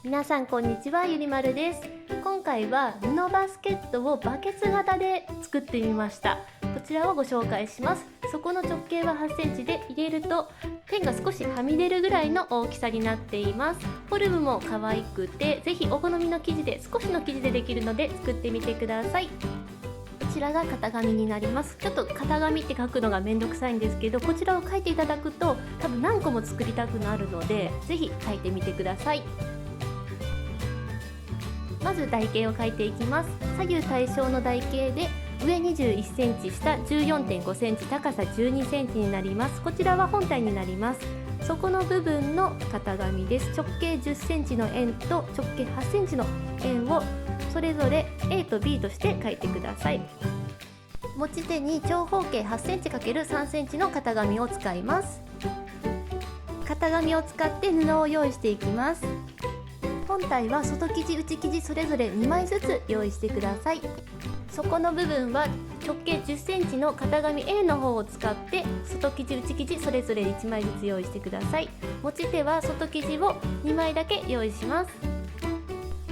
皆さんこんにちは、ゆりまるです。今回は布バスケットをバケツ型で作ってみました。こちらをご紹介します。底の直径は8センチで、入れるとペンが少しはみ出るぐらいの大きさになっています。フォルムも可愛くて、ぜひお好みの生地で、少しの生地でできるので作ってみてください。こちらが型紙になります。ちょっと型紙って書くのがめんどくさいんですけど、こちらを書いていただくと多分何個も作りたくなるので、ぜひ書いてみてください。まず台形を書いていきます。左右対称の台形で、上21センチ、下 14.5 センチ、高さ12センチになります。こちらは本体になります。底の部分の型紙です。直径10センチの円と直径8センチの円をそれぞれ A と B として書いてください。持ち手に長方形8センチ ×3 センチの型紙を使います。型紙を使って布を用意していきます。本体は外生地、内生地それぞれ2枚ずつ用意してください。底の部分は直径10センチの型紙 A の方を使って外生地、内生地それぞれ1枚ずつ用意してください。持ち手は外生地を2枚だけ用意します。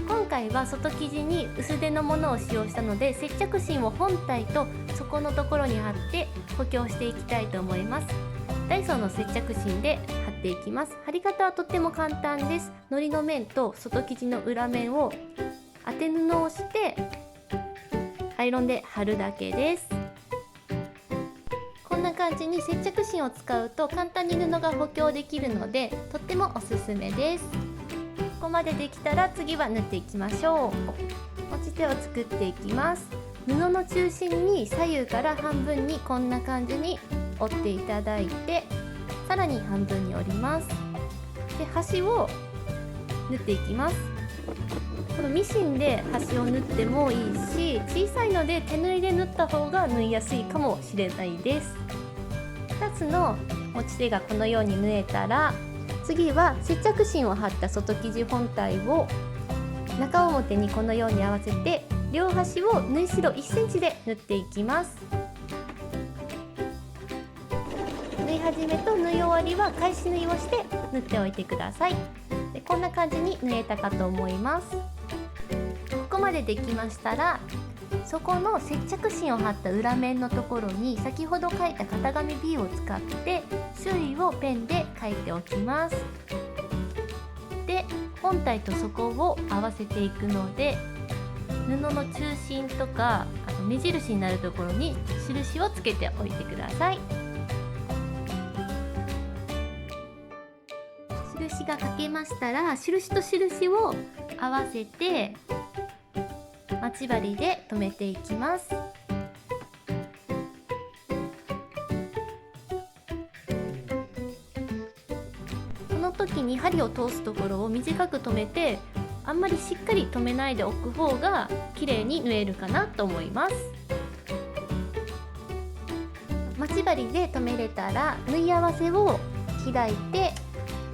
今回は外生地に薄手のものを使用したので、接着芯を本体と底のところに貼って補強していきたいと思います。ダイソーの接着芯で貼っていきます。貼り方はとっても簡単です。糊の面と外生地の裏面を当て布をしてアイロンで貼るだけです。こんな感じに接着芯を使うと簡単に布が補強できるので、とってもおすすめです。ここまでできたら次は縫っていきましょう。持ち手を作っていきます。布の中心に左右から半分にこんな感じに折っていただいて、さらに半分に折ります。で、端を縫っていきます。このミシンで端を縫ってもいいし、小さいので手縫いで縫った方が縫いやすいかもしれないです。2つの持ち手がこのように縫えたら、次は接着芯を貼った外生地本体を中表にこのように合わせて、両端を縫い代1センチで縫っていきます。縫い始めと縫い終わりは返し縫いをして縫っておいてください。で、こんな感じに縫えたかと思います。ここまでできましたら、そこの接着芯を貼った裏面のところに先ほど書いた型紙 B を使って周囲をペンで書いておきます。で、本体と底を合わせていくので、布の中心とかあと目印になるところに印をつけておいてください。印が書けましたら、印と印を合わせて待ち針で留めていきます。この時に針を通すところを短く留めて、あんまりしっかり留めないでおく方が綺麗に縫えるかなと思います。待ち針で留めれたら、縫い合わせを開いて、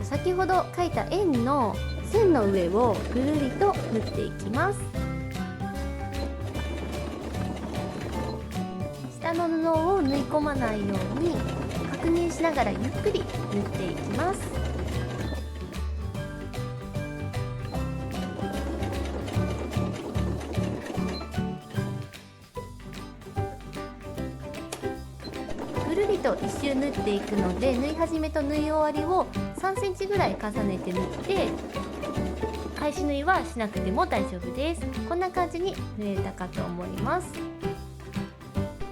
先ほど書いた円の線の上をぐるりと縫っていきます。下の布を縫い込まないように確認しながらゆっくり縫っていきます。ぐるりと一周縫っていくので、縫い始めと縫い終わりを3センチぐらい重ねて縫って、返し縫いはしなくても大丈夫です。こんな感じに縫えたかと思います。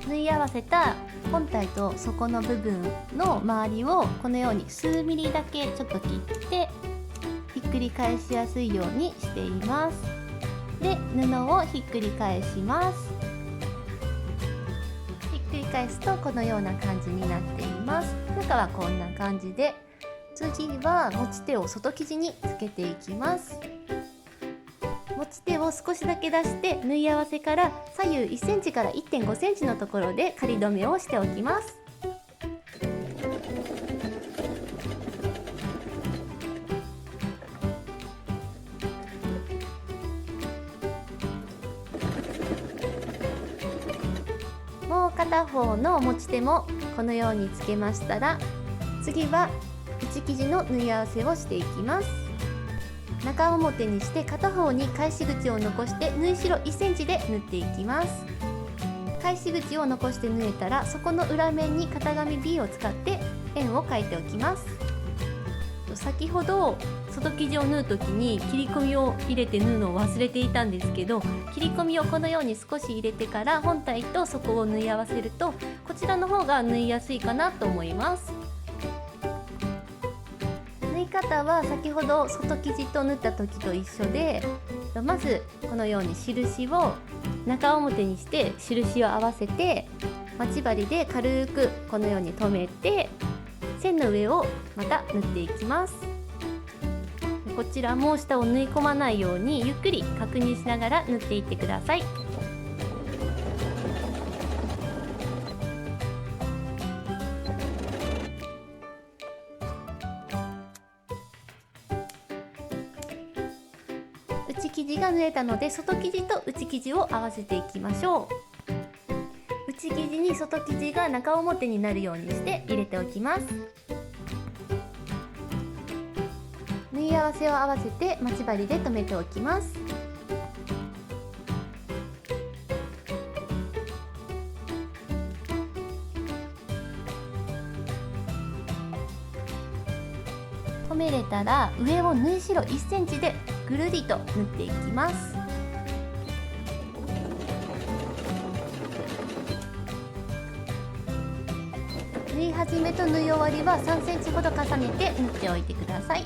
縫い合わせた本体と底の部分の周りをこのように数ミリだけちょっと切ってひっくり返しやすいようにしています。で、布をひっくり返します。ひっくり返すとこのような感じになっています。中はこんな感じで、次は持ち手を外生地につけていきます。持ち手を少しだけ出して縫い合わせから左右1センチから 1.5 センチのところで仮留めをしておきます。もう片方の持ち手もこのようにつけましたら、次は内生地の縫い合わせをしていきます。中表にして片方に返し口を残して縫い代1センチで縫っていきます。返し口を残して縫えたら、そこの裏面に型紙 B を使って円を描いておきます。先ほど外生地を縫う時に切り込みを入れて縫うのを忘れていたんですけど、切り込みをこのように少し入れてから本体と底を縫い合わせると、こちらの方が縫いやすいかなと思います。縫い方は先ほど外生地と縫った時と一緒で、まずこのように印を中表にして印を合わせて、待ち針で軽くこのように留めて、線の上をまた縫っていきます。こちらも下を縫い込まないようにゆっくり確認しながら縫っていってください。内生地が縫えたので、外生地と内生地を合わせていきましょう。内生地に外生地が中表になるようにして入れておきます。縫い合わせを合わせて待ち針で留めておきます。留めれたら上を縫い代1センチでぐるりと縫っていきます。縫い始めと縫い終わりは3センチほど重ねて縫っておいてください。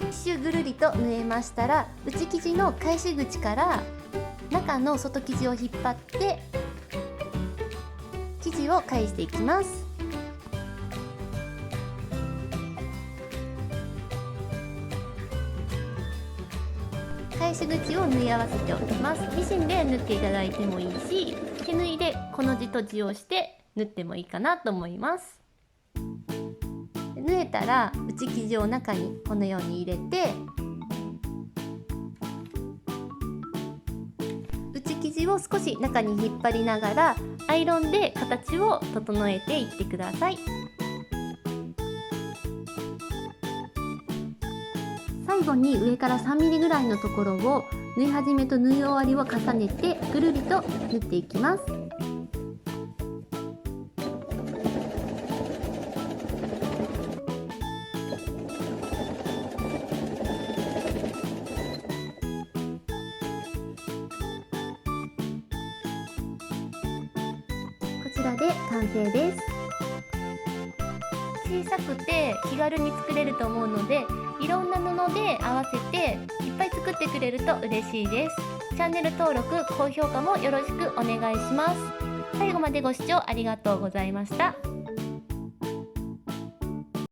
一周ぐるりと縫えましたら、内生地の返し口から中の外生地を引っ張って生地を返していきます。返し口を縫い合わせておきます。ミシンで縫っていただいてもいいし、手縫いでこの字と字をして縫ってもいいかなと思います。縫えたら内生地を中にこのように入れて、内生地を少し中に引っ張りながらアイロンで形を整えていってください。最後に上から3ミリぐらいのところを縫い始めと縫い終わりを重ねてぐるりと縫っていきます。こちらで完成です。小さくて気軽に作れると思うので、いろんな布で合わせていっぱい作ってくれると嬉しいです。チャンネル登録、高評価もよろしくお願いします。最後までご視聴ありがとうございました。